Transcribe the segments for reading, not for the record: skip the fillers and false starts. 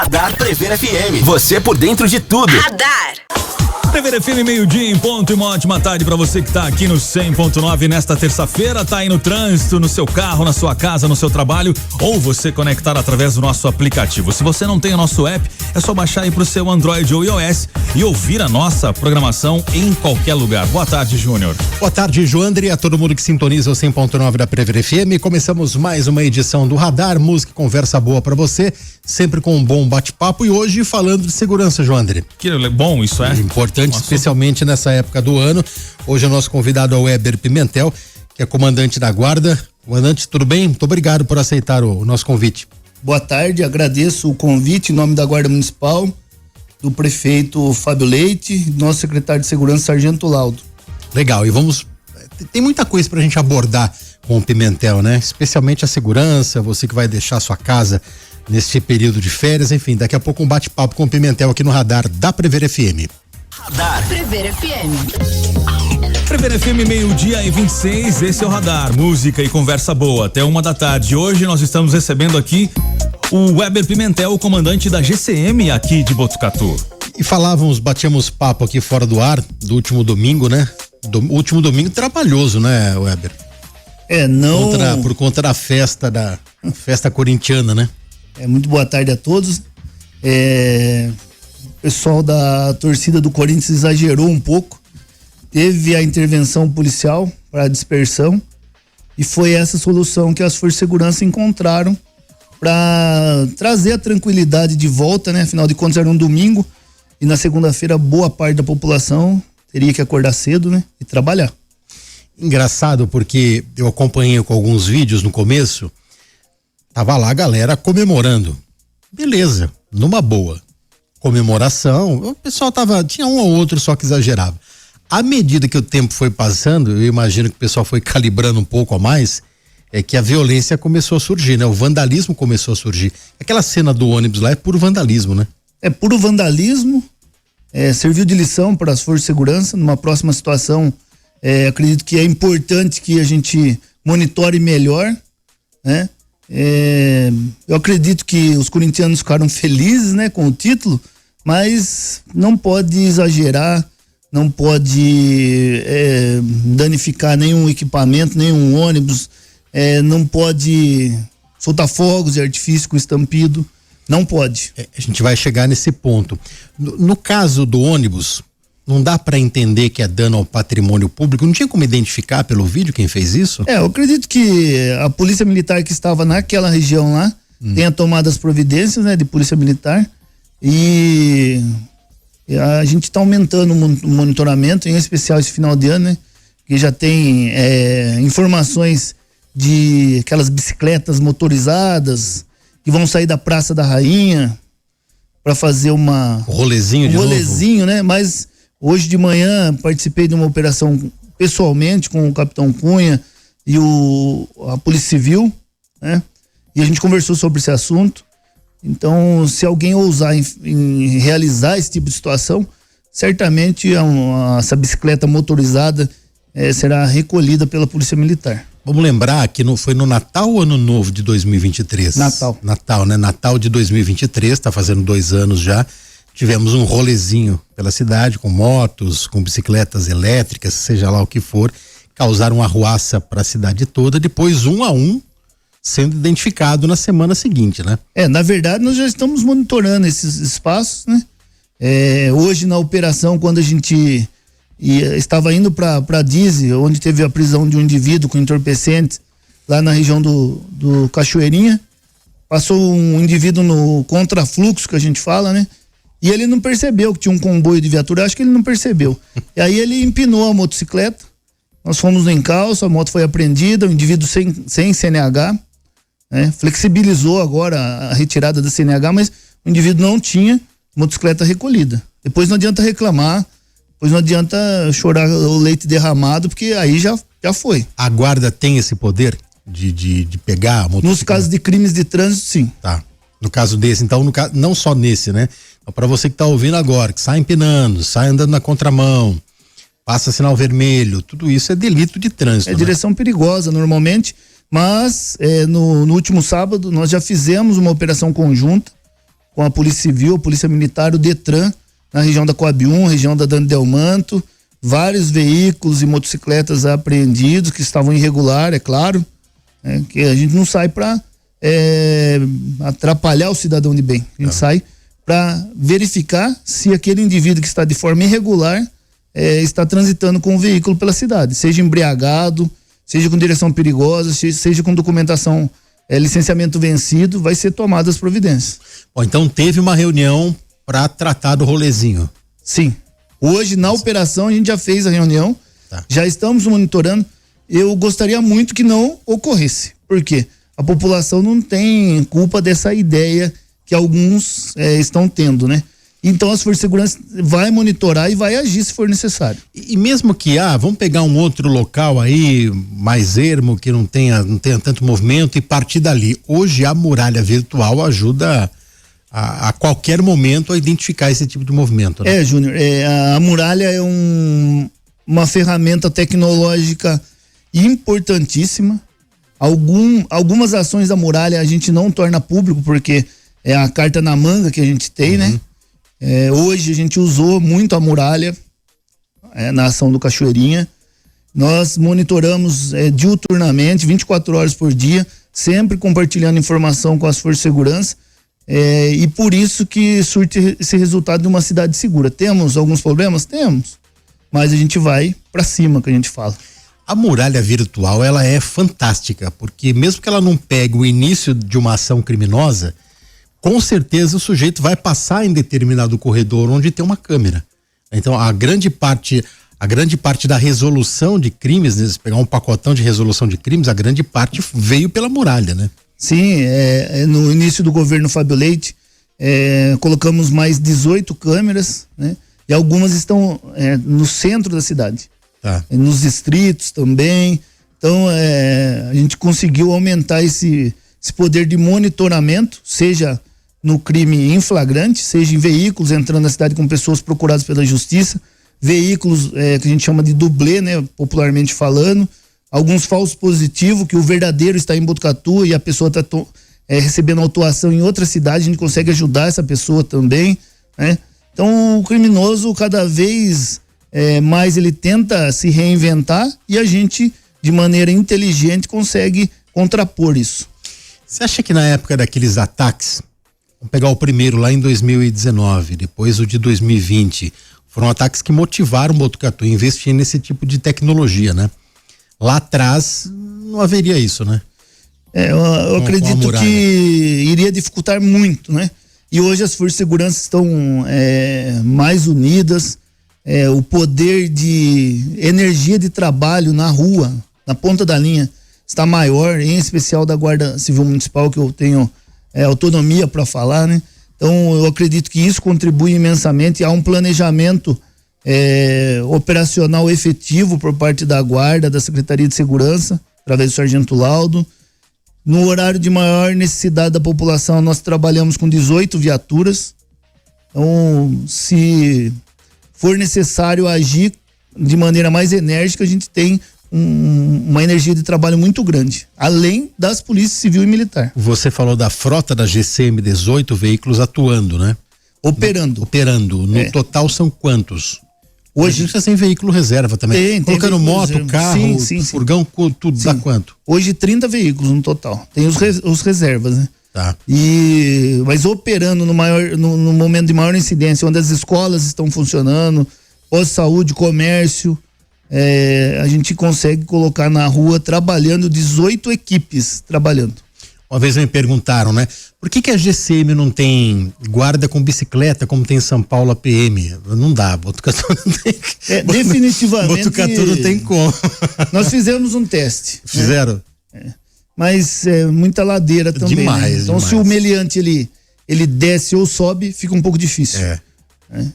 Radar Prever FM. Você por dentro de tudo. Radar. Prever FM, meio-dia em ponto, e uma ótima tarde pra você que tá aqui no 100.9 nesta terça-feira, tá aí no trânsito, no seu carro, na sua casa, no seu trabalho, ou você conectar através do nosso aplicativo. Se você não tem o nosso app, é só baixar aí pro seu Android ou iOS e ouvir a nossa programação em qualquer lugar. Boa tarde, Júnior. Boa tarde, Joandre, a todo mundo que sintoniza o 100.9 da Prever FM. Começamos mais uma edição do Radar, música e conversa boa pra você, sempre com um bom bate-papo, e hoje falando de segurança, Joandre. Que bom isso, é? Importante, especialmente nessa época do ano. Hoje o nosso convidado é o Weber Pimentel, que é comandante da guarda. Comandante, tudo bem? Muito obrigado por aceitar o nosso convite. Boa tarde, agradeço o convite em nome da Guarda Municipal, do prefeito Fábio Leite, do nosso secretário de Segurança, Sargento Laudo. Legal, e tem muita coisa pra gente abordar com o Pimentel, né? Especialmente a segurança, você que vai deixar a sua casa nesse período de férias, enfim, daqui a pouco um bate-papo com o Pimentel aqui no Radar da Prever FM. Radar Prever FM. Prever FM, meio-dia e 26, esse é o Radar, música e conversa boa, até 1 da tarde. Hoje nós estamos recebendo aqui o Weber Pimentel, o comandante da GCM aqui de Botucatu. E batíamos papo aqui fora do ar do último domingo, né? Último domingo trabalhoso, né, Weber? Por conta da festa corintiana, né? Muito boa tarde a todos. O pessoal da torcida do Corinthians exagerou um pouco. Teve a intervenção policial para a dispersão e foi essa solução que as forças de segurança encontraram para trazer a tranquilidade de volta, né? Afinal de contas era um domingo e na segunda-feira boa parte da população teria que acordar cedo, né? E trabalhar. Engraçado, porque eu acompanhei com alguns vídeos no começo, tava lá a galera comemorando. Beleza, numa boa. Comemoração, o pessoal tinha um ou outro só que exagerava. À medida que o tempo foi passando, eu imagino que o pessoal foi calibrando um pouco a mais, é que a violência começou a surgir, né? O vandalismo começou a surgir. Aquela cena do ônibus lá é puro vandalismo, né? É puro vandalismo, serviu de lição para as forças de segurança. Numa próxima situação, acredito que é importante que a gente monitore melhor, né? Eu acredito que os corintianos ficaram felizes, né, com o título, mas não pode exagerar, não pode danificar nenhum equipamento, nenhum ônibus, não pode soltar fogos de artifício com estampido, não pode. A gente vai chegar nesse ponto. No caso do ônibus, não dá para entender que é dano ao patrimônio público? Não tinha como identificar pelo vídeo quem fez isso? Eu acredito que a polícia militar que estava naquela região lá tenha tomado as providências, né, de polícia militar, e a gente está aumentando o monitoramento, em especial esse final de ano, né, que já tem informações de aquelas bicicletas motorizadas que vão sair da Praça da Rainha para fazer um rolezinho, né? Mas hoje de manhã participei de uma operação pessoalmente com o Capitão Cunha e a Polícia Civil, né? E a gente conversou sobre esse assunto. Então, se alguém ousar em realizar esse tipo de situação, certamente essa bicicleta motorizada será recolhida pela Polícia Militar. Vamos lembrar que foi no Natal ou Ano Novo de 2023? Natal, né? Natal de 2023, tá fazendo 2 anos já. Tivemos um rolezinho pela cidade com motos, com bicicletas elétricas, seja lá o que for, causaram arruaça para a cidade toda, depois um a um sendo identificado na semana seguinte, né? Na verdade nós já estamos monitorando esses espaços, né? Hoje na operação, quando a gente estava indo para Dize, onde teve a prisão de um indivíduo com entorpecentes lá na região do Cachoeirinha, passou um indivíduo no contrafluxo, que a gente fala, né? E ele não percebeu que tinha um comboio de viatura, acho que ele não percebeu. E aí ele empinou a motocicleta, nós fomos no encalço, a moto foi apreendida, o indivíduo sem CNH, né? Flexibilizou agora a retirada da CNH, mas o indivíduo não tinha motocicleta recolhida. Depois não adianta reclamar, depois não adianta chorar o leite derramado, porque aí já foi. A guarda tem esse poder de pegar a motocicleta? Nos casos de crimes de trânsito, sim. Tá. No caso desse, então, não só nesse, né? Para você que tá ouvindo agora, que sai empinando, sai andando na contramão, passa sinal vermelho, tudo isso é delito de trânsito. É, né? Direção perigosa normalmente, mas no último sábado nós já fizemos uma operação conjunta com a Polícia Civil, a Polícia Militar, o Detran, na região da Coab 1, região da Dante Delmanto, vários veículos e motocicletas apreendidos que estavam irregular, é claro, que a gente não sai para atrapalhar o cidadão de bem, a gente sai para verificar se aquele indivíduo que está de forma irregular está transitando com o veículo pela cidade, seja embriagado, seja com direção perigosa, seja com documentação, licenciamento vencido, vai ser tomadas providências. Bom, então teve uma reunião para tratar do rolezinho. Sim. Hoje, na operação, a gente já fez a reunião, já estamos monitorando. Eu gostaria muito que não ocorresse. Por quê? A população não tem culpa dessa ideia que alguns estão tendo, né? Então as forças de segurança vai monitorar e vai agir se for necessário. E mesmo que, vamos pegar um outro local aí, mais ermo, que não tenha tanto movimento e partir dali. Hoje a muralha virtual ajuda a qualquer momento a identificar esse tipo de movimento, né? Júnior, a muralha é uma ferramenta tecnológica importantíssima. Algumas ações da muralha a gente não torna público porque é a carta na manga que a gente tem, né? Hoje a gente usou muito a muralha na ação do Cachoeirinha. Nós monitoramos diuturnamente, 24 horas por dia, sempre compartilhando informação com as forças de segurança. E por isso que surte esse resultado de uma cidade segura. Temos alguns problemas? Temos. Mas a gente vai pra cima, que a gente fala. A muralha virtual, ela é fantástica, porque mesmo que ela não pegue o início de uma ação criminosa, com certeza o sujeito vai passar em determinado corredor onde tem uma câmera. Então a grande parte da resolução de crimes, né, se pegar um pacotão de resolução de crimes, a grande parte veio pela muralha, né? Sim, no início do governo Fábio Leite, colocamos mais 18 câmeras, né? E algumas estão no centro da cidade, nos distritos também. Então a gente conseguiu aumentar esse poder de monitoramento, seja no crime em flagrante, seja em veículos entrando na cidade com pessoas procuradas pela justiça, veículos que a gente chama de dublê, né, popularmente falando, alguns falsos positivos, que o verdadeiro está em Botucatu e a pessoa está recebendo autuação em outra cidade, a gente consegue ajudar essa pessoa também, né? Então o criminoso cada vez mais ele tenta se reinventar e a gente, de maneira inteligente, consegue contrapor isso. Você acha que na época daqueles ataques, vamos pegar o primeiro lá em 2019, depois o de 2020, foram ataques que motivaram o Botucatu a investir nesse tipo de tecnologia, né? Lá atrás não haveria isso, né? Eu acredito que iria dificultar muito, né? E hoje as forças de segurança estão mais unidas, o poder de energia de trabalho na rua, na ponta da linha, está maior, em especial da Guarda Civil Municipal, que eu tenho autonomia para falar, né? Então eu acredito que isso contribui imensamente. Há um planejamento operacional efetivo por parte da Guarda, da Secretaria de Segurança, através do Sargento Laudo. No horário de maior necessidade da população, nós trabalhamos com 18 viaturas. Então, se for necessário agir de maneira mais enérgica, a gente tem uma energia de trabalho muito grande, além das polícias civil e militar. Você falou da frota da GCM, 18 veículos atuando, né? Operando. No total são quantos? Hoje você tem veículo reserva também. Colocando moto, reserva. Carro, sim. Furgão, tudo, sim. Dá quanto? Hoje 30 veículos no total. Tem os reservas, né? Tá. Mas operando no momento de maior incidência, onde as escolas estão funcionando, pós-saúde, comércio, a gente consegue colocar na rua trabalhando 18 equipes trabalhando. Uma vez me perguntaram, né? Por que a GCM não tem guarda com bicicleta como tem em São Paulo a PM? Não dá, Botucatu não tem. Definitivamente. Botucatu não tem como. Nós fizemos um teste. Fizeram? Né? Mas muita ladeira também. Demais, né? Então demais. Se o meliante ele desce ou sobe, fica um pouco difícil.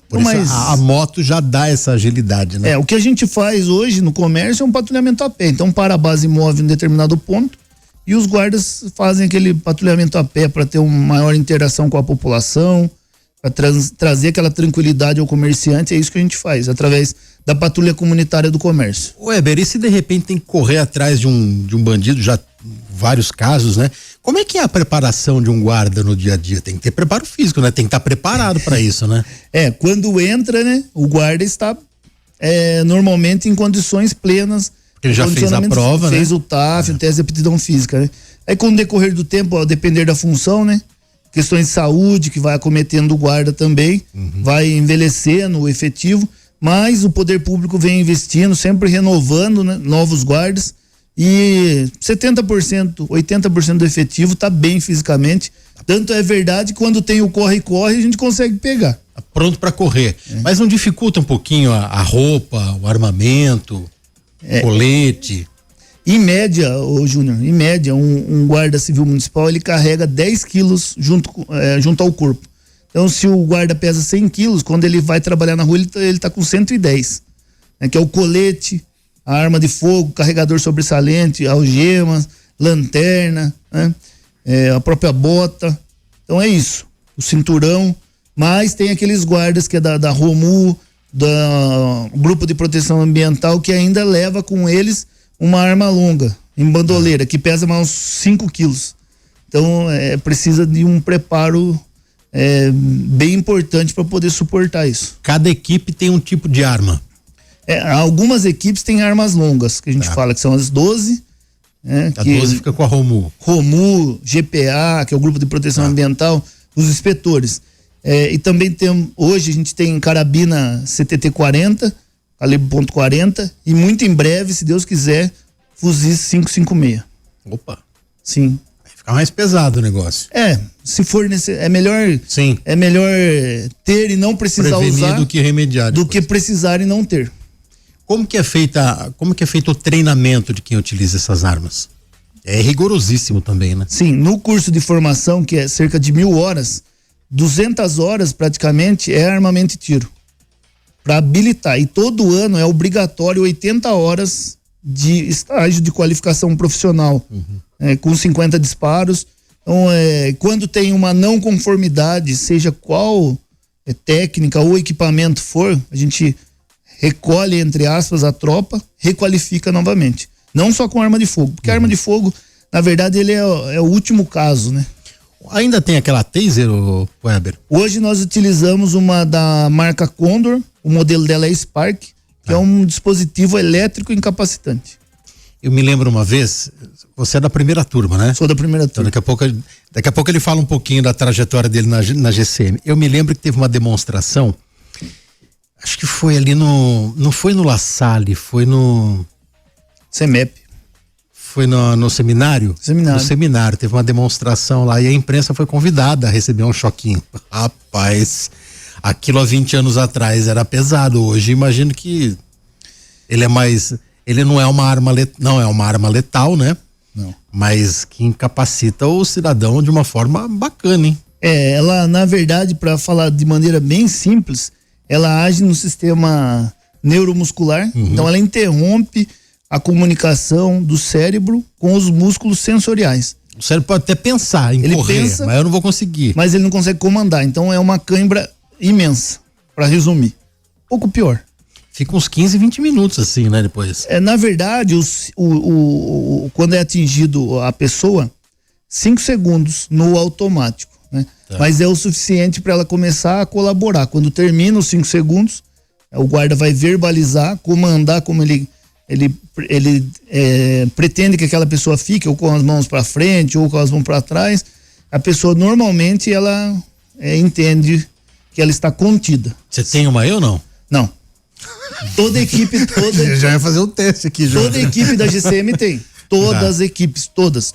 Por isso a moto já dá essa agilidade, né? O que a gente faz hoje no comércio é um patrulhamento a pé. Então para a base móvel em um determinado ponto e os guardas fazem aquele patrulhamento a pé para ter uma maior interação com a população, para trazer aquela tranquilidade ao comerciante. É isso que a gente faz, através da patrulha comunitária do comércio. Weber, e se de repente tem que correr atrás de um bandido, já vários casos, né? Como é que é a preparação de um guarda no dia a dia? Tem que ter preparo físico, né? Tem que estar preparado para isso, né? Quando entra, né? O guarda está normalmente em condições plenas. Porque ele já fez a prova, fez o TAF, o teste de aptidão física, né? Aí com o decorrer do tempo, ao depender da função, né? Questões de saúde que vai acometendo o guarda também, vai envelhecendo o efetivo, mas o poder público vem investindo, sempre renovando, né, novos guardas, e 70%, 80% do efetivo está bem fisicamente. Tanto é verdade que quando tem o corre-corre a gente consegue pegar. Tá pronto para correr. Mas não dificulta um pouquinho a roupa, o armamento, o colete? Em média, Júnior, um guarda civil municipal, ele carrega 10 quilos junto ao corpo. Então, se o guarda pesa 100 quilos, quando ele vai trabalhar na rua, ele tá com 110, né? Que é o colete, a arma de fogo, carregador sobressalente, algemas, lanterna, né? A própria bota. Então é isso, o cinturão. Mas tem aqueles guardas que é da ROMU, do Grupo de Proteção Ambiental, que ainda leva com eles uma arma longa, em bandoleira, que pesa mais uns 5 quilos. Então, precisa de um preparo bem importante para poder suportar isso. Cada equipe tem um tipo de arma? Algumas equipes têm armas longas, que a gente fala que são as 12. A 12 fica com a ROMU. ROMU, GPA, que é o Grupo de Proteção Ambiental, os inspetores. E também hoje a gente tem carabina CTT-40, calibre .40, e muito em breve, se Deus quiser, fuzis 5.56. Opa. Sim. Vai ficar mais pesado o negócio. Se for é melhor. Sim. É melhor ter e não precisar usar do que remediar. Do que precisar e não ter. Como que é feito o treinamento de quem utiliza essas armas? É rigorosíssimo também, né? Sim, no curso de formação, que é cerca de 1.000 horas, 200 horas praticamente é armamento e tiro. Para habilitar. E todo ano é obrigatório 80 horas de estágio de qualificação profissional, com 50 disparos. Então, quando tem uma não conformidade, seja qual técnica ou equipamento for, a gente recolhe, entre aspas, a tropa, requalifica novamente. Não só com arma de fogo, porque a arma de fogo, na verdade, ele é o último caso, né? Ainda tem aquela taser, Weber? Hoje nós utilizamos uma da marca Condor, o modelo dela é Spark, que é um dispositivo elétrico incapacitante. Eu me lembro uma vez, você é da primeira turma, né? Sou da primeira turma. Então daqui a pouco ele fala um pouquinho da trajetória dele na GCM. Eu me lembro que teve uma demonstração, acho que foi ali não foi no La Salle, foi no CEMEP. Foi no seminário? No seminário, teve uma demonstração lá e a imprensa foi convidada a receber um choquinho. Rapaz, aquilo há 20 anos atrás era pesado, hoje imagino que ele não é uma arma letal, né? Não. Mas que incapacita o cidadão de uma forma bacana, hein? Ela, na verdade, para falar de maneira bem simples, ela age no sistema neuromuscular, então ela interrompe a comunicação do cérebro com os músculos sensoriais. O cérebro pode até pensar em correr, mas eu não vou conseguir. Mas ele não consegue comandar, então é uma cãibra imensa, para resumir. Pouco pior. Fica uns 15, 20 minutos assim, né, depois. Na verdade, quando é atingido a pessoa, 5 segundos no automático, né? Tá. Mas é o suficiente para ela começar a colaborar. Quando termina os 5 segundos, o guarda vai verbalizar, comandar como ele pretende que aquela pessoa fique, ou com as mãos para frente, ou com as mãos para trás. A pessoa normalmente ela entende que ela está contida. Você tem uma aí ou não? Não. Toda equipe, já ia fazer um teste aqui, já. Toda equipe da GCM tem. Todas as equipes, todas.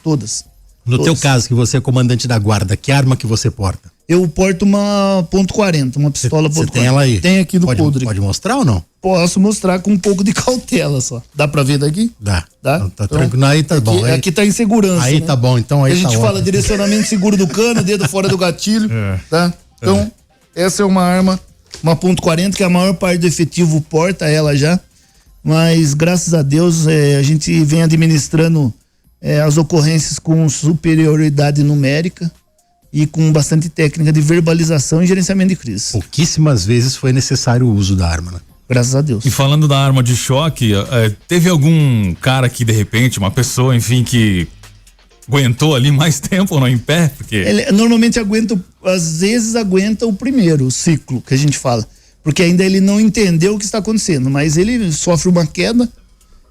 No teu caso, que você é comandante da guarda, que arma que você porta? Eu porto uma .40, uma pistola .40. Você tem ela aí? Tem aqui no coldre. Pode mostrar ou não? Posso mostrar com um pouco de cautela só. Dá pra ver daqui? Dá. Tá Então, tranquilo. Aí tá bom. Aqui tá em segurança. Aí, né? Tá bom, então aí a gente fala direcionamento seguro do cano, dedo fora do gatilho. Tá? Então, essa é uma arma, uma .40, que a maior parte do efetivo porta ela já. Mas, graças a Deus, a gente vem administrando as ocorrências com superioridade numérica e com bastante técnica de verbalização e gerenciamento de crise. Pouquíssimas vezes foi necessário o uso da arma, né? Graças a Deus. E falando da arma de choque, teve algum cara que de repente, uma pessoa, enfim, que aguentou ali mais tempo ou não em pé? Porque ele normalmente às vezes aguenta o primeiro ciclo que a gente fala, porque ainda ele não entendeu o que está acontecendo, mas ele sofre uma queda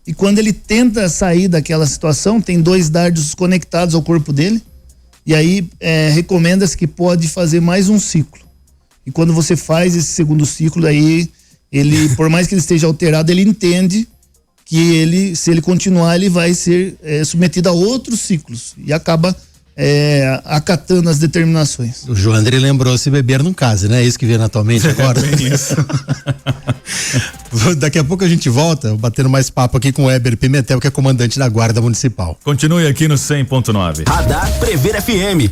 e quando ele tenta sair daquela situação, tem 2 dardos conectados ao corpo dele e aí recomenda-se que pode fazer mais um ciclo. E quando você faz esse segundo ciclo, aí ele, por mais que ele esteja alterado, ele entende que se ele continuar, ele vai ser submetido a outros ciclos e acaba acatando as determinações. O João André lembrou, se beber não case, né? É isso que vem na tua mente agora? isso. Daqui a pouco a gente volta, batendo mais papo aqui com o Weber Pimentel, que é comandante da Guarda Municipal. Continue aqui no 100.9. Radar Prever FM.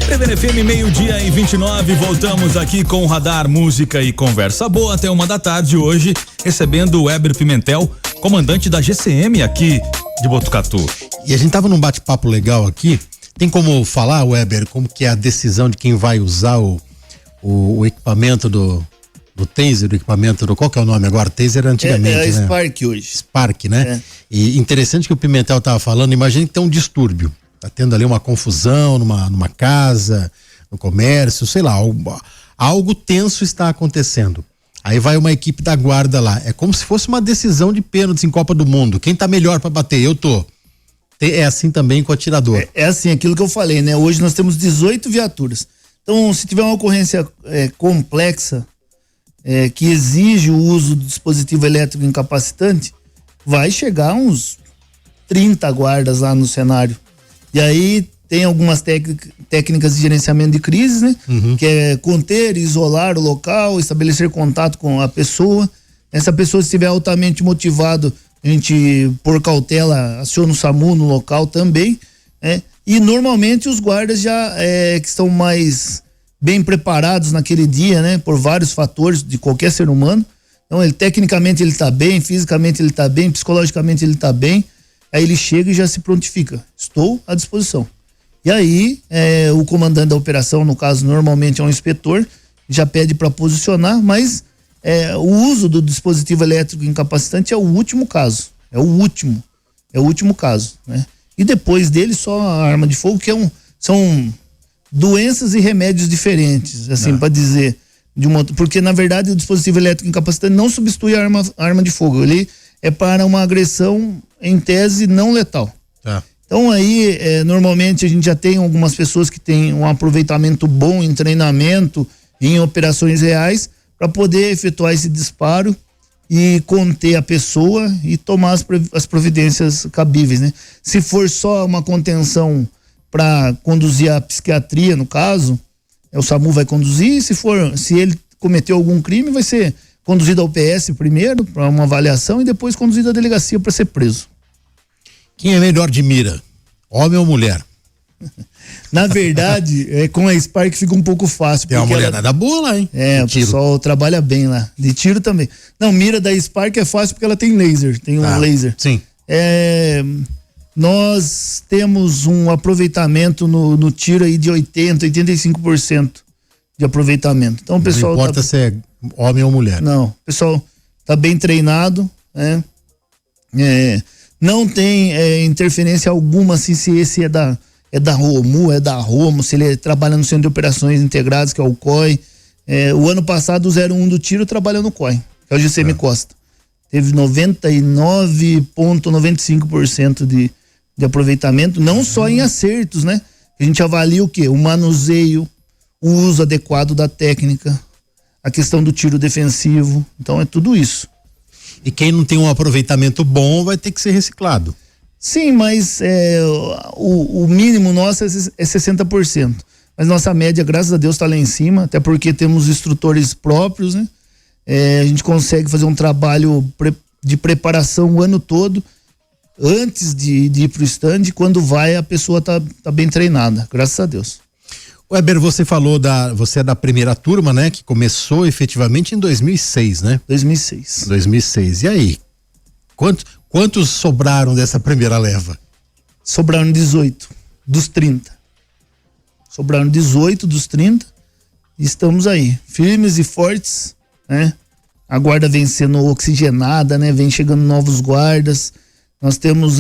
Prever FM, 12:29, voltamos aqui com o Radar, música e conversa boa até 1h hoje, recebendo o Weber Pimentel, comandante da GCM aqui de Botucatu. E a gente tava num bate-papo legal aqui, tem como falar, Weber, como que é a decisão de quem vai usar o equipamento do Taser, o equipamento qual que é o nome agora? Taser antigamente, né? Spark hoje. Spark, né? E interessante que o Pimentel tava falando, imagine que tem um distúrbio, tá tendo ali uma confusão numa casa, no comércio, sei lá, algo tenso está acontecendo. Aí vai uma equipe da guarda lá, é como se fosse uma decisão de pênaltis em Copa do Mundo, quem tá melhor para bater? Eu tô. É assim também com o atirador. É assim, aquilo que eu falei, né? Hoje nós temos 18 viaturas. Então, se tiver uma ocorrência complexa, que exige o uso do dispositivo elétrico incapacitante, vai chegar uns 30 guardas lá no cenário. E aí tem algumas técnicas de gerenciamento de crises, né? Que é conter, isolar o local, estabelecer contato com a pessoa. Essa pessoa, se estiver altamente motivado, a gente, por cautela, aciona o SAMU no local também, né? E normalmente os guardas já que estão mais bem preparados naquele dia, né? Por vários fatores de qualquer ser humano. Então, tecnicamente ele está bem, fisicamente ele está bem, psicologicamente ele está bem. Aí ele chega e já se prontifica. Estou à disposição. E aí, o comandante da operação, no caso, normalmente é um inspetor, já pede para posicionar, mas o uso do dispositivo elétrico incapacitante é o último caso. É o último caso, né? E depois dele, só a arma de fogo, que são doenças e remédios diferentes, assim, para dizer. Porque, na verdade, o dispositivo elétrico incapacitante não substitui a arma de fogo. Ele é para uma agressão, em tese, não letal. Tá. Então aí, normalmente a gente já tem algumas pessoas que têm um aproveitamento bom em treinamento, em operações reais, para poder efetuar esse disparo e conter a pessoa e tomar as providências cabíveis, né? Se for só uma contenção para conduzir a psiquiatria, no caso, o SAMU vai conduzir, se ele cometeu algum crime, vai ser conduzido ao PS primeiro, para uma avaliação, e depois conduzido à delegacia para ser preso. Quem é melhor de mira? Homem ou mulher? Na verdade, com a Spark fica um pouco fácil. Tem uma mulherada boa lá, hein? O pessoal trabalha bem lá. De tiro também. Não, mira da Spark é fácil porque ela tem laser. Tem um laser. Sim. Nós temos um aproveitamento no tiro aí de 85% de aproveitamento. Então o pessoal. Não importa se é homem ou mulher. Não, o pessoal tá bem treinado, né? Não tem interferência alguma assim, se esse é da ROMU, é da ROMO, se ele trabalha no Centro de Operações Integradas, que é o COI. O ano passado o 01 do tiro trabalha no COI, que é o GCM Costa. Teve 99,95% de aproveitamento, não só em acertos, né? A gente avalia o quê? O manuseio, o uso adequado da técnica, a questão do tiro defensivo. Então é tudo isso. E quem não tem um aproveitamento bom vai ter que ser reciclado. Sim, mas o mínimo nosso é 60%. Mas nossa média, graças a Deus, está lá em cima, até porque temos instrutores próprios, né? A gente consegue fazer um trabalho de preparação o ano todo, antes de ir pro stand, quando vai a pessoa tá bem treinada, graças a Deus. Weber, você falou você é da primeira turma, né? Que começou efetivamente em 2006, né? 2006. E aí? Quantos sobraram dessa primeira leva? Sobraram 18 dos 30. Sobraram 18 dos 30. E estamos aí, firmes e fortes, né? A guarda vem sendo oxigenada, né? Vem chegando novos guardas. Nós temos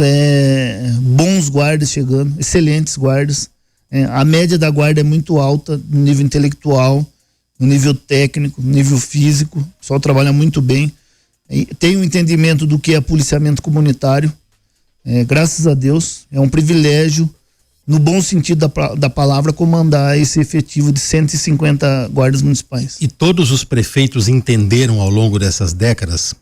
bons guardas chegando, excelentes guardas. A média da guarda é muito alta no nível intelectual, no nível técnico, no nível físico. O pessoal trabalha muito bem. Tem um entendimento do que é policiamento comunitário. Graças a Deus, é um privilégio, no bom sentido da palavra, comandar esse efetivo de 150 guardas municipais. E todos os prefeitos entenderam ao longo dessas décadas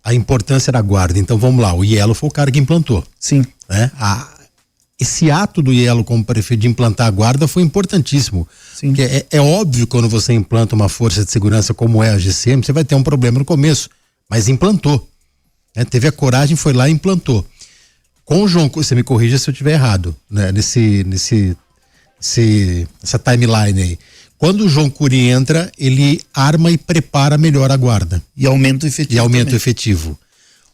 a importância da guarda. Então vamos lá, o Ielo foi o cara que implantou. Sim. Esse ato do Ielo como prefeito de implantar a guarda foi importantíssimo. Sim. Porque é óbvio, quando você implanta uma força de segurança como é a GCM, você vai ter um problema no começo, mas implantou. Teve a coragem, foi lá e implantou. Com o João, você me corrija se eu estiver errado, né? Essa timeline aí. Quando o João Curi entra, ele arma e prepara melhor a guarda. E aumenta o efetivo.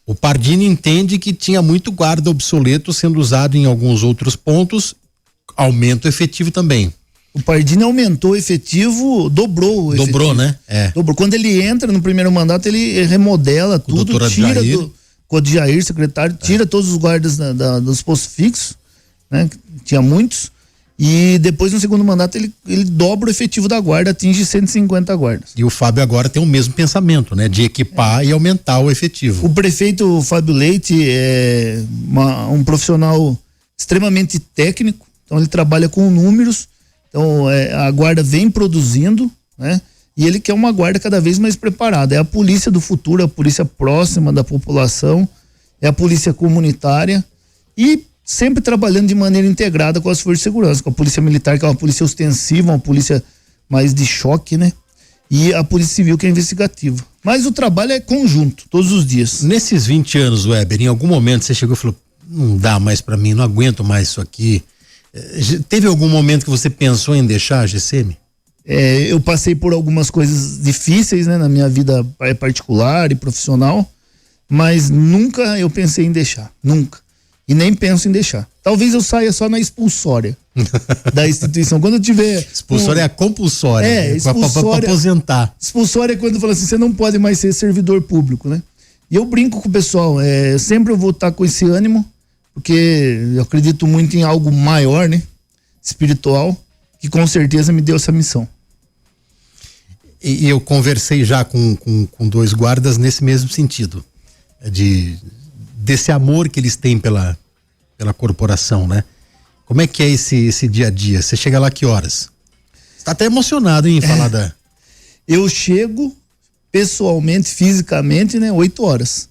O Pardini entende que tinha muito guarda obsoleto sendo usado em alguns outros pontos, aumenta o efetivo também. O Pardini aumentou o efetivo, dobrou o efetivo. Dobrou, né? Dobrou. Quando ele entra no primeiro mandato, ele remodela tudo, tira com o Jair, secretário, tira todos os guardas dos postos fixos, né? Tinha muitos. E depois, no segundo mandato, ele dobra o efetivo da guarda, atinge 150 guardas. E o Fábio agora tem o mesmo pensamento, né? De equipar e aumentar o efetivo. O prefeito Fábio Leite é um profissional extremamente técnico, então ele trabalha com números, então a guarda vem produzindo, né? E ele quer uma guarda cada vez mais preparada. É a polícia do futuro, a polícia próxima da população, é a polícia comunitária e sempre trabalhando de maneira integrada com as forças de segurança, com a polícia militar, que é uma polícia ostensiva, uma polícia mais de choque, né? E a polícia civil, que é investigativa. Mas o trabalho é conjunto, todos os dias. Nesses 20 anos, Weber, em algum momento você chegou e falou, não dá mais pra mim, não aguento mais isso aqui. Teve algum momento que você pensou em deixar a GCM? Eu passei por algumas coisas difíceis, né, na minha vida particular e profissional, mas nunca eu pensei em deixar, nunca. E nem penso em deixar. Talvez eu saia só na expulsória da instituição. Quando eu tiver... Expulsória é a compulsória. Expulsória. Pra aposentar. Expulsória é quando fala assim, você não pode mais ser servidor público, né? E eu brinco com o pessoal, sempre eu vou estar com esse ânimo, porque eu acredito muito em algo maior, né? Espiritual, que com certeza me deu essa missão. E eu conversei já com 2 guardas nesse mesmo sentido. Desse amor que eles têm pela corporação, né? Como é que é esse dia a dia? Você chega lá que horas? Você tá até emocionado em falar da... Eu chego pessoalmente, fisicamente, né? 8 horas.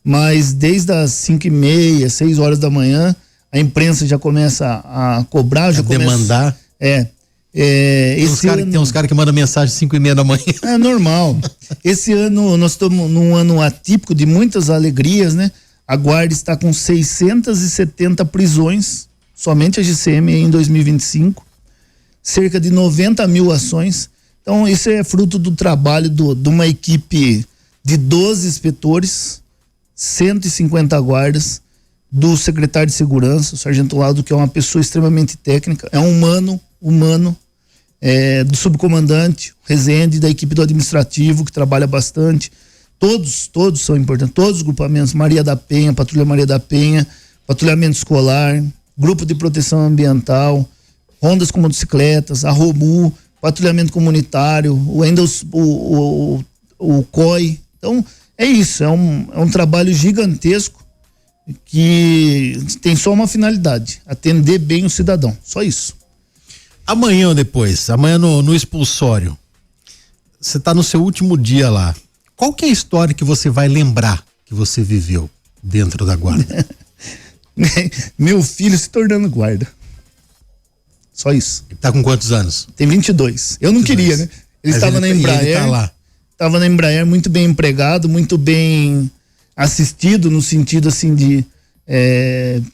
Mas desde as 5:30, 6 horas da manhã, a imprensa já começa a cobrar, já começa... demandar. Tem uns caras que mandam mensagem 5:30 da manhã. É normal. Esse ano, nós estamos num ano atípico de muitas alegrias, né? A guarda está com 670 prisões, somente a GCM em 2025, cerca de 90 mil ações. Então isso é fruto do trabalho de uma equipe de 12 inspetores, 150 guardas, do secretário de segurança, o sargento Laudo, que é uma pessoa extremamente técnica, é um humano, do subcomandante, Rezende, da equipe do administrativo, que trabalha bastante. Todos são importantes, todos os grupamentos, Maria da Penha, Patrulha Maria da Penha, Patrulhamento Escolar, Grupo de Proteção Ambiental, Rondas com Motocicletas, a ROMU, Patrulhamento Comunitário, o COI. Então, é isso, é um trabalho gigantesco que tem só uma finalidade, atender bem o cidadão, só isso. Amanhã ou depois, amanhã no expulsório, você tá no seu último dia lá. Qual que é a história que você vai lembrar que você viveu dentro da guarda? Meu filho se tornando guarda. Só isso. Ele tá com quantos anos? Tem 22. Eu não 22. Queria, né? Ele estava na Embraer. Ele tá lá. Estava na Embraer, muito bem empregado, muito bem assistido, no sentido assim de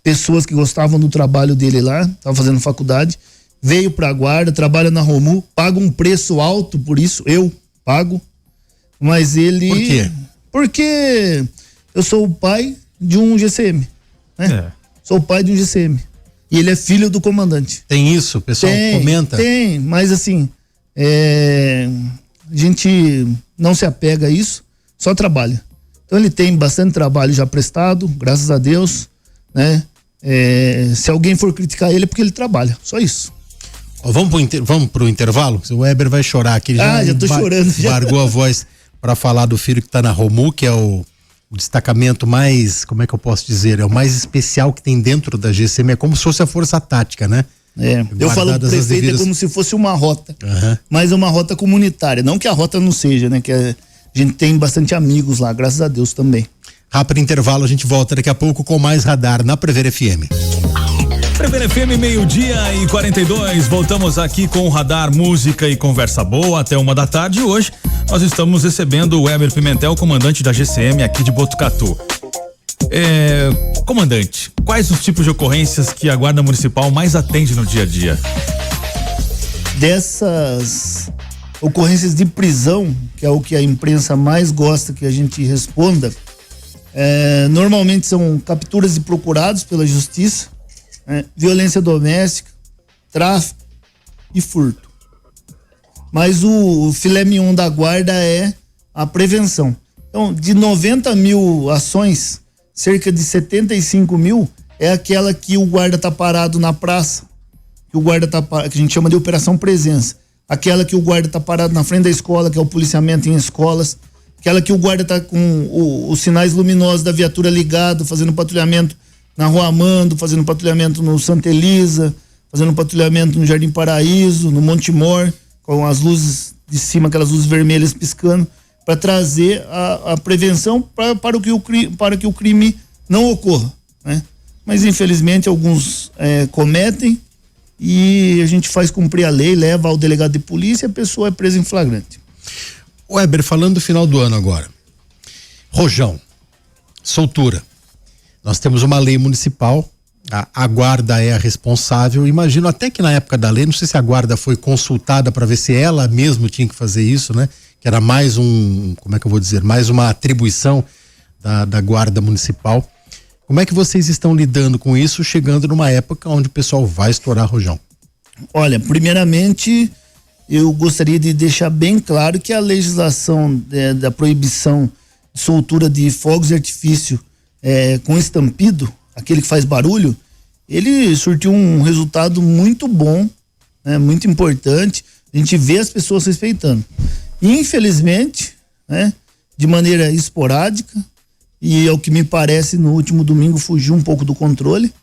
pessoas que gostavam do trabalho dele lá, estava fazendo faculdade. Veio pra guarda, trabalha na ROMU, paga um preço alto por isso, eu pago. Mas ele... Por quê? Porque eu sou o pai de um GCM, né? Sou o pai de um GCM. E ele é filho do comandante. Tem isso? O pessoal comenta? Tem, mas assim, a gente não se apega a isso, só trabalha. Então ele tem bastante trabalho já prestado, graças a Deus, né? Se alguém for criticar ele é porque ele trabalha, só isso. Vamos pro intervalo? O Weber vai chorar aqui. Já tô chorando. Largou a voz para falar do filho que tá na Romu, que é o destacamento mais, como é que eu posso dizer? É o mais especial que tem dentro da GCM, é como se fosse a força tática, né? Eu falo pro prefeito, é como se fosse uma rota, mas é uma rota comunitária, não que a rota não seja, né? Que a gente tem bastante amigos lá, graças a Deus também. Rápido intervalo, a gente volta daqui a pouco com mais Radar na Prever FM. Prever FM, 12:42, voltamos aqui com o Radar, música e conversa boa até 1h da tarde. Hoje nós estamos recebendo o Weber Pimentel, comandante da GCM aqui de Botucatu. Comandante, quais os tipos de ocorrências que a Guarda Municipal mais atende no dia a dia? Dessas ocorrências de prisão, que é o que a imprensa mais gosta que a gente responda, normalmente são capturas de procurados pela justiça, violência doméstica, tráfico e furto. Mas o filé mignon da guarda é a prevenção. Então, de 90 mil ações, cerca de 75 mil é aquela que o guarda tá parado na praça, que a gente chama de operação presença. Aquela que o guarda tá parado na frente da escola, que é o policiamento em escolas. Aquela que o guarda tá com os sinais luminosos da viatura ligado, fazendo patrulhamento na Rua Amando, fazendo patrulhamento no Santa Elisa, fazendo patrulhamento no Jardim Paraíso, no Monte Mor, com as luzes de cima, aquelas luzes vermelhas piscando, para trazer a prevenção para que o crime não ocorra, né? Mas infelizmente alguns cometem e a gente faz cumprir a lei, leva ao delegado de polícia e a pessoa é presa em flagrante. Weber, falando do final do ano agora, rojão, soltura, nós temos uma lei municipal, a guarda é a responsável, imagino até que na época da lei, não sei se a guarda foi consultada para ver se ela mesmo tinha que fazer isso, né? Que era mais mais uma atribuição da guarda municipal. Como é que vocês estão lidando com isso, chegando numa época onde o pessoal vai estourar rojão? Olha, primeiramente, eu gostaria de deixar bem claro que a legislação da proibição de soltura de fogos de artifício com estampido, aquele que faz barulho, ele surtiu um resultado muito bom, né, muito importante. A gente vê as pessoas respeitando. Infelizmente, né, de maneira esporádica, e ao que me parece no último domingo fugiu um pouco do controle,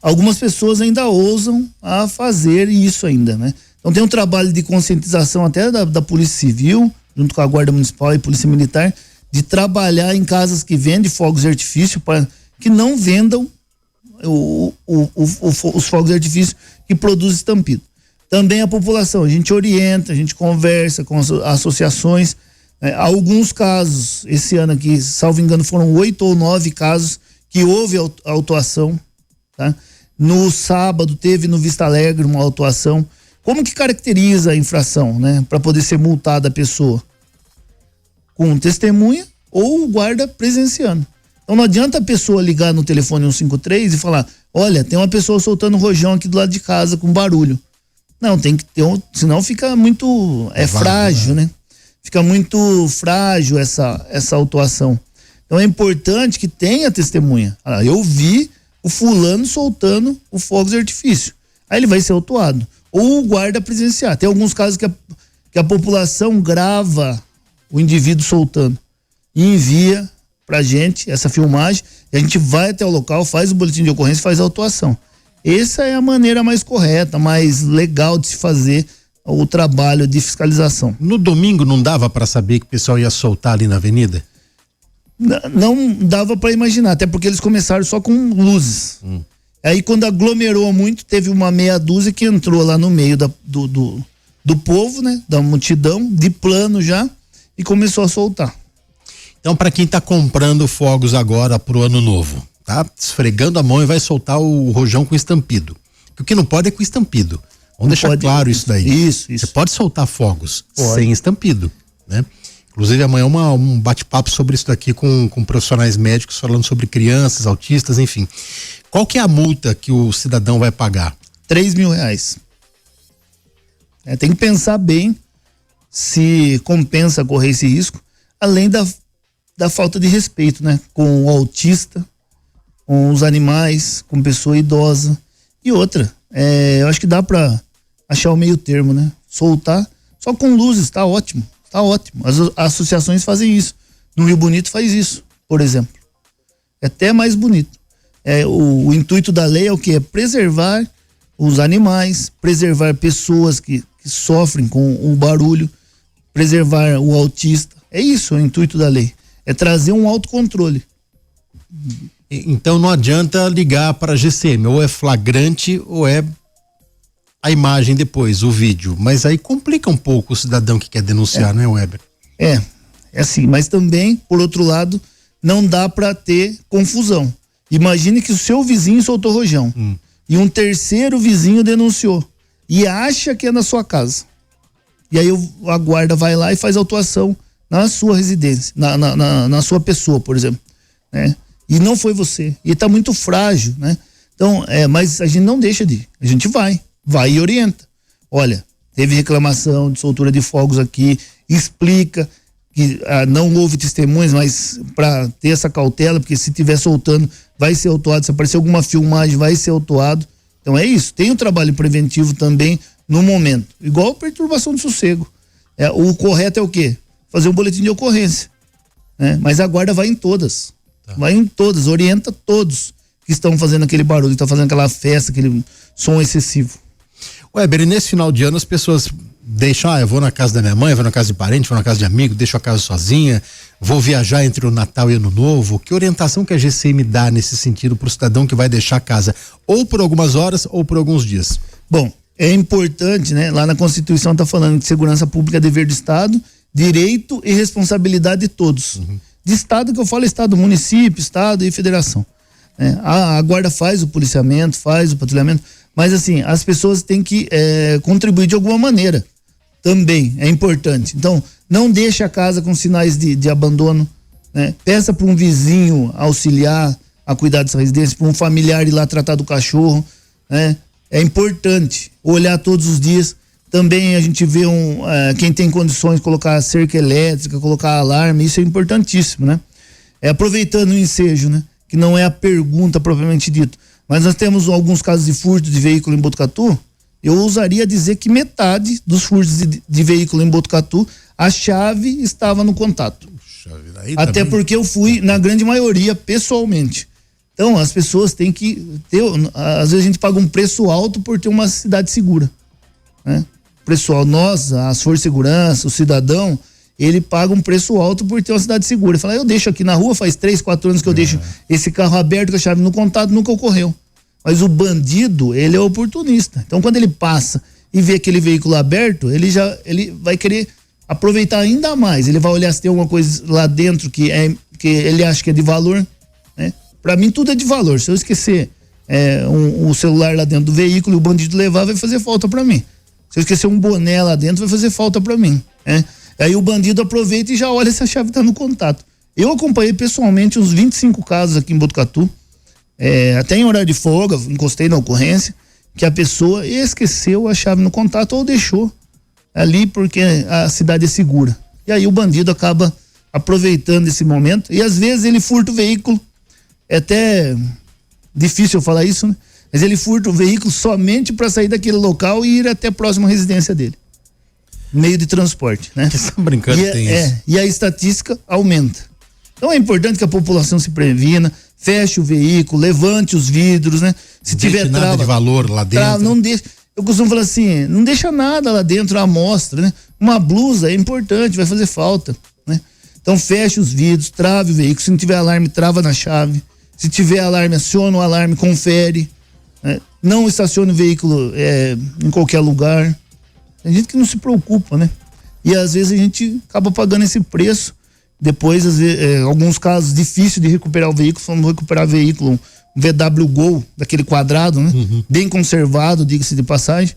algumas pessoas ainda ousam a fazer isso ainda, né? Então tem um trabalho de conscientização até da Polícia Civil, junto com a Guarda Municipal e Polícia Militar, de trabalhar em casas que vendem fogos de artifício para que não vendam os fogos de artifício que produzem estampido. Também a população, a gente orienta, a gente conversa com as associações. Alguns casos, esse ano aqui, salvo engano, foram 8 ou 9 casos que houve autuação, tá? No sábado teve no Vista Alegre uma autuação. Como que caracteriza a infração, né? Para poder ser multada a pessoa? Com testemunha ou o guarda presenciando. Então não adianta a pessoa ligar no telefone 153 e falar, olha, tem uma pessoa soltando rojão aqui do lado de casa com barulho. Não, tem que ter senão fica muito frágil, né? Fica muito frágil essa autuação. Então é importante que tenha testemunha. Eu vi o fulano soltando o fogo de artifício. Aí ele vai ser autuado. Ou o guarda presenciar. Tem alguns casos que a população grava o indivíduo soltando e envia pra gente essa filmagem, e a gente vai até o local, faz o boletim de ocorrência, faz a autuação. Essa é a maneira mais correta, mais legal de se fazer o trabalho de fiscalização. No domingo não dava para saber que o pessoal ia soltar ali na avenida? Não dava para imaginar, até porque eles começaram só com luzes. Aí quando aglomerou muito, teve uma meia dúzia que entrou lá no meio do povo, né? Da multidão, de plano já, e começou a soltar. Então, para quem tá comprando fogos agora pro ano novo, tá esfregando a mão e vai soltar o rojão com estampido. O que não pode é com estampido. Vamos deixar claro isso daí. Isso. Você pode soltar fogos sem estampido, né? Inclusive amanhã um bate-papo sobre isso daqui com profissionais médicos falando sobre crianças, autistas, enfim. Qual que é a multa que o cidadão vai pagar? R$3.000. Tem que pensar bem se compensa correr esse risco. além da falta de respeito, né? Com o autista, com os animais, com pessoa idosa. E outra, eu acho que dá pra achar o meio termo, né? Soltar só com luzes, tá ótimo, tá ótimo. As associações fazem isso. No Rio Bonito faz isso, por exemplo. É até mais bonito. O intuito da lei é o quê? É preservar os animais, preservar pessoas que sofrem com o barulho, preservar o autista. É isso o intuito da lei. É trazer um autocontrole. Então não adianta ligar para a GCM, ou é flagrante ou é a imagem depois, o vídeo. Mas aí complica um pouco o cidadão que quer denunciar, né, Weber? É assim, mas também, por outro lado, não dá para ter confusão. Imagine que o seu vizinho soltou rojão e um terceiro vizinho denunciou e acha que é na sua casa. E aí a guarda vai lá e faz autuação na sua residência, na sua pessoa, por exemplo, né? E não foi você. E tá muito frágil, né? Então, mas a gente não deixa de ir. A gente vai e orienta. Olha, teve reclamação de soltura de fogos aqui, explica que não houve testemunhas, mas para ter essa cautela, porque se tiver soltando, vai ser autuado. Se aparecer alguma filmagem, vai ser autuado. Então é isso. Tem um trabalho preventivo também no momento. Igual perturbação de sossego. O correto é o quê? Fazer um boletim de ocorrência, né? Mas a guarda vai em todas. Vai em todas, orienta todos que estão fazendo aquele barulho, que estão fazendo aquela festa, aquele som excessivo. Weber, e nesse final de ano as pessoas deixam, eu vou na casa da minha mãe, vou na casa de parente, vou na casa de amigo, deixo a casa sozinha, vou viajar entre o Natal e Ano Novo. Que orientação que a GCM dá nesse sentido para o cidadão que vai deixar a casa ou por algumas horas ou por alguns dias? Bom, é importante, né? Lá na Constituição está falando que segurança pública é dever do Estado, direito e responsabilidade de todos. De Estado que eu falo, Estado, município, Estado e federação. A guarda faz o policiamento, faz o patrulhamento, mas assim, as pessoas têm que contribuir de alguma maneira. Também é importante. Então, não deixe a casa com sinais de abandono, né? Peça para um vizinho auxiliar a cuidar dessa residência, para um familiar ir lá tratar do cachorro, né? É importante olhar todos os dias. Também a gente vê quem tem condições de colocar cerca elétrica, colocar alarme, isso é importantíssimo, né? Aproveitando o ensejo, né? Que não é a pergunta propriamente dita, mas nós temos alguns casos de furto de veículo em Botucatu. Eu ousaria dizer que metade dos furtos de veículo em Botucatu, a chave estava no contato. Até também, porque eu fui, na grande maioria, pessoalmente. Então, as pessoas têm que ter, às vezes a gente paga um preço alto por ter uma cidade segura, né? O pessoal, nós, as forças de segurança, o cidadão, ele paga um preço alto por ter uma cidade segura. Fala, eu deixo aqui na rua, faz 3, 4 anos que eu deixo esse carro aberto com a chave no contato, nunca ocorreu. Mas o bandido, ele é oportunista. Então, quando ele passa e vê aquele veículo aberto, ele vai querer aproveitar ainda mais. Ele vai olhar se tem alguma coisa lá dentro que ele acha que é de valor, né? Para mim, tudo é de valor. Se eu esquecer o celular lá dentro do veículo e o bandido levar, vai fazer falta para mim. Se eu esquecer um boné lá dentro, vai fazer falta para mim, né? Aí o bandido aproveita e já olha se a chave tá no contato. Eu acompanhei pessoalmente uns 25 casos aqui em Botucatu, até em horário de folga, encostei na ocorrência, que a pessoa esqueceu a chave no contato ou deixou ali porque a cidade é segura. E aí o bandido acaba aproveitando esse momento e às vezes ele furta o veículo. É até difícil eu falar isso, né? Mas ele furta o veículo somente para sair daquele local e ir até a próxima residência dele. Meio de transporte, né? Que estão brincando, tem isso. E a estatística aumenta. Então é importante que a população se previna, feche o veículo, levante os vidros, né? Se tiver nada trava, de valor lá dentro. Não deixa. Eu costumo falar assim, não deixa nada lá dentro à mostra, né? Uma blusa é importante, vai fazer falta, né? Então feche os vidros, trave o veículo. Se não tiver alarme, trava na chave. Se tiver alarme, aciona o alarme, confere, né? Não estacione o veículo em qualquer lugar. Tem gente que não se preocupa, né? E às vezes a gente acaba pagando esse preço. Depois, às vezes, alguns casos difíceis de recuperar o veículo, vamos recuperar o veículo, um VW Gol, daquele quadrado, né? Bem conservado, diga-se de passagem.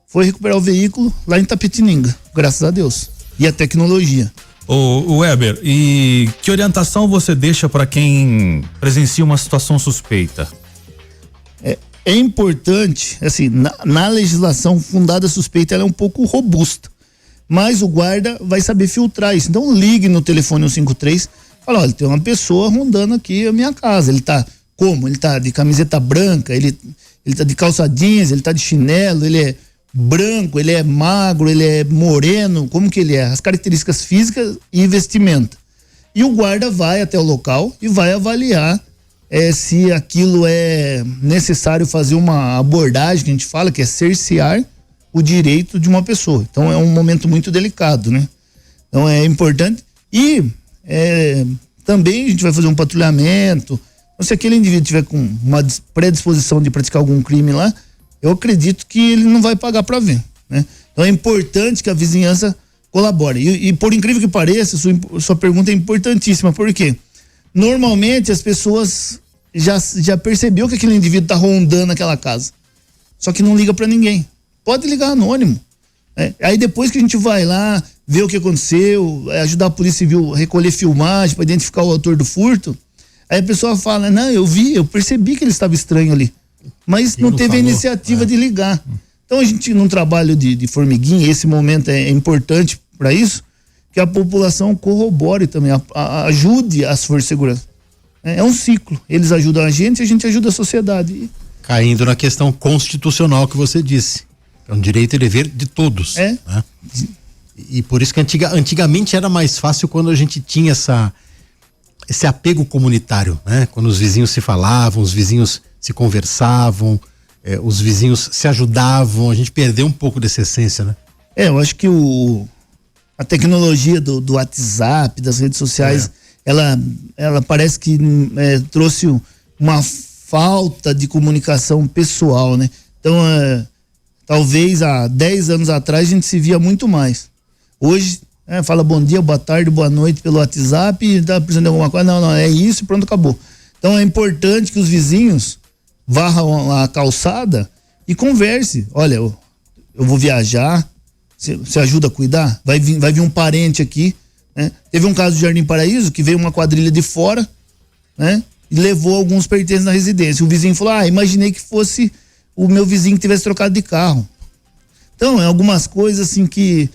Foi recuperar o veículo lá em Tapetininga, graças a Deus. E a tecnologia. Ô Weber, e que orientação você deixa para quem presencia uma situação suspeita? É importante, assim, na legislação fundada suspeita, ela é um pouco robusta, mas o guarda vai saber filtrar isso. Então ligue no telefone 153, fala, olha, tem uma pessoa rondando aqui a minha casa, ele tá como? Ele tá de camiseta branca, ele tá de calça jeans, ele tá de chinelo, ele é branco, ele é magro, ele é moreno, como que ele é? As características físicas e vestimenta. E o guarda vai até o local e vai avaliar se aquilo é necessário fazer uma abordagem, que a gente fala que é cercear o direito de uma pessoa. Então é um momento muito delicado, né? Então é importante. E também a gente vai fazer um patrulhamento. Se aquele indivíduo tiver com uma predisposição de praticar algum crime lá, eu acredito que ele não vai pagar para ver, né? Então é importante que a vizinhança colabore. E por incrível que pareça, sua pergunta é importantíssima, porque normalmente as pessoas já percebeu que aquele indivíduo tá rondando aquela casa, só que não liga para ninguém. Pode ligar anônimo, né? Aí depois que a gente vai lá ver o que aconteceu, ajudar a Polícia Civil a recolher filmagem para identificar o autor do furto, aí a pessoa fala, não, eu percebi que ele estava estranho ali, mas não teve a iniciativa de ligar. Então a gente, num trabalho de formiguinha, esse momento é importante para isso, que a população corrobore também, ajude as forças de segurança. É um ciclo, eles ajudam a gente ajuda a sociedade. Caindo na questão constitucional que você disse, é um direito e dever de todos. Né? E por isso que antigamente era mais fácil quando a gente tinha esse apego comunitário, né? Quando os vizinhos se falavam, os vizinhos se conversavam, os vizinhos se ajudavam, a gente perdeu um pouco dessa essência, né? Eu acho que a tecnologia do WhatsApp, das redes sociais, ela parece que trouxe uma falta de comunicação pessoal, né? Então, talvez há 10 anos atrás a gente se via muito mais. Hoje, fala bom dia, boa tarde, boa noite pelo WhatsApp e tá precisando de alguma coisa, não, é isso e pronto, acabou. Então é importante que os vizinhos varram a calçada e converse. Olha, eu vou viajar, você ajuda a cuidar? Vai vir um parente aqui, né? Teve um caso de Jardim Paraíso que veio uma quadrilha de fora, né? E levou alguns pertences na residência. O vizinho falou, imaginei que fosse o meu vizinho que tivesse trocado de carro. Então, algumas coisas assim que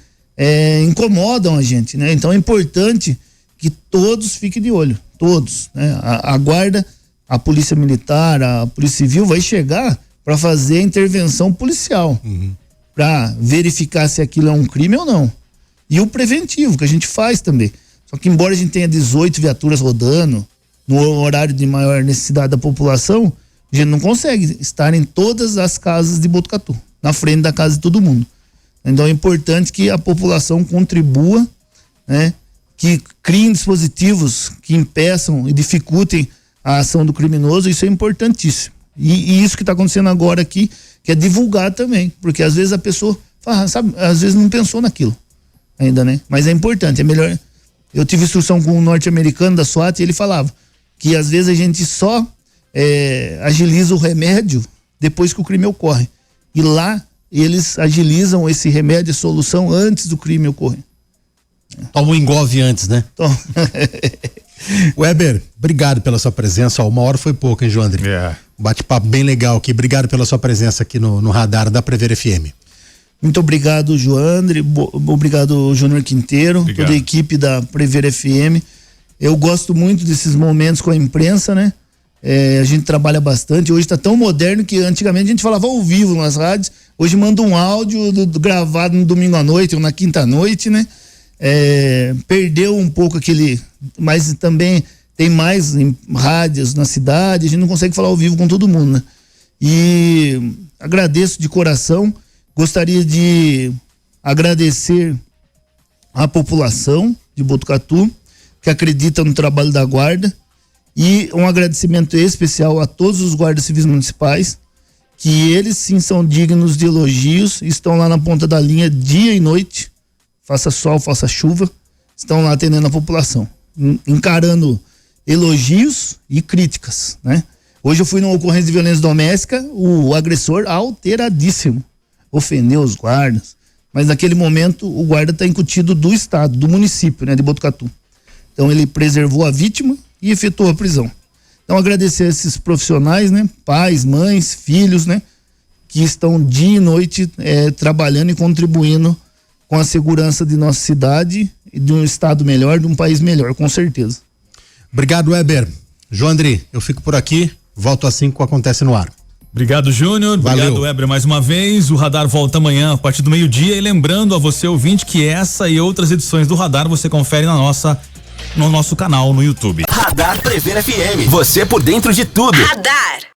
incomodam a gente, né? Então é importante que todos fiquem de olho, todos, né? A guarda, a polícia militar, a polícia civil vai chegar para fazer a intervenção policial, para verificar se aquilo é um crime ou não. E o preventivo que a gente faz também. Só que embora a gente tenha 18 viaturas rodando no horário de maior necessidade da população, a gente não consegue estar em todas as casas de Botucatu, na frente da casa de todo mundo. Então é importante que a população contribua, né? Que criem dispositivos que impeçam e dificultem a ação do criminoso, isso é importantíssimo. E isso que está acontecendo agora aqui, que é divulgar também, porque às vezes a pessoa fala, sabe, às vezes não pensou naquilo ainda, né? Mas é importante, é melhor. Eu tive instrução com um norte-americano da SWAT e ele falava que às vezes a gente só agiliza o remédio depois que o crime ocorre. E lá eles agilizam esse remédio, a solução, antes do crime ocorrer. Toma um engove antes, né? Weber, obrigado pela sua presença. 1 hora foi pouco, hein, João André? Um bate-papo bem legal aqui. Obrigado pela sua presença aqui no radar da Prever FM. Muito obrigado, Joandre. Obrigado, Júnior Quinteiro, toda a equipe da Prever FM. Eu gosto muito desses momentos com a imprensa, né? A gente trabalha bastante. Hoje está tão moderno que antigamente a gente falava ao vivo nas rádios. Hoje manda um áudio gravado no domingo à noite ou na quinta à noite, né? Perdeu um pouco aquele, mas também tem mais em rádios na cidade, a gente não consegue falar ao vivo com todo mundo, né? E agradeço de coração, gostaria de agradecer a população de Botucatu que acredita no trabalho da guarda, e um agradecimento especial a todos os guardas civis municipais, que eles sim são dignos de elogios, estão lá na ponta da linha dia e noite, faça sol, faça chuva, estão lá atendendo a população, encarando elogios e críticas, né? Hoje eu fui numa ocorrência de violência doméstica, o agressor alteradíssimo, ofendeu os guardas, mas naquele momento o guarda está incutido do estado, do município, né, de Botucatu. Então ele preservou a vítima e efetuou a prisão. Então agradecer a esses profissionais, né, pais, mães, filhos, né, que estão dia e noite trabalhando e contribuindo com a segurança de nossa cidade e de um estado melhor, de um país melhor, com certeza. Obrigado, Weber. João André, eu fico por aqui, volto assim que acontece no ar. Obrigado, Júnior. Obrigado, Weber, mais uma vez. O Radar volta amanhã a partir do 12:00 e lembrando a você, ouvinte, que essa e outras edições do Radar você confere no nosso canal no YouTube. Radar Prever FM. Você por dentro de tudo. Radar.